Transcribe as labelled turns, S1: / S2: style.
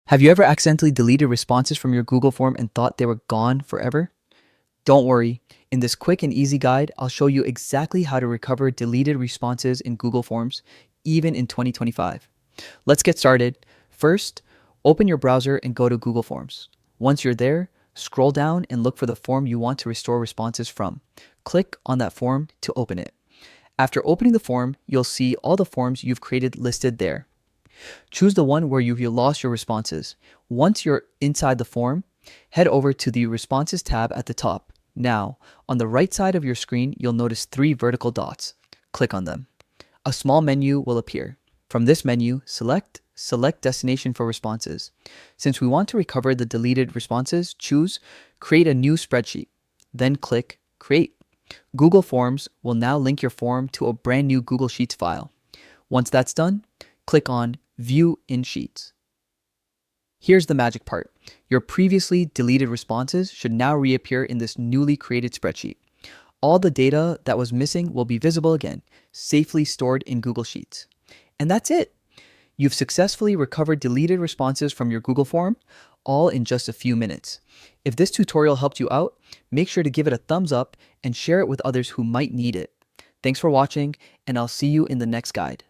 S1: Have you ever accidentally deleted responses from your Google form and thought they were gone forever? Don't worry. In this quick and easy guide, I'll show you exactly how to recover deleted responses in Google Forms, even in 2025. Let's get started. First, open your browser and go to Google Forms. Once you're there, scroll down and look for the form you want to restore responses from. Click on that form to open it. After opening the form, you'll see all the forms you've created listed there. Choose the one where you've lost your responses. Once you're inside the form, head over to the Responses tab at the top. Now, on the right side of your screen, you'll notice 3 vertical dots. Click on them. A small menu will appear. From this menu, select Destination for Responses. Since we want to recover the deleted responses, choose Create a new spreadsheet. Then click Create. Google Forms will now link your form to a brand new Google Sheets file. Once that's done, click on View in Sheets. Here's the magic part. Your previously deleted responses should now reappear in this newly created spreadsheet. All the data that was missing will be visible again, safely stored in Google Sheets. And that's it. You've successfully recovered deleted responses from your Google form, all in just a few minutes. If this tutorial helped you out, make sure to give it a thumbs up and share it with others who might need it. Thanks for watching, and I'll see you in the next guide.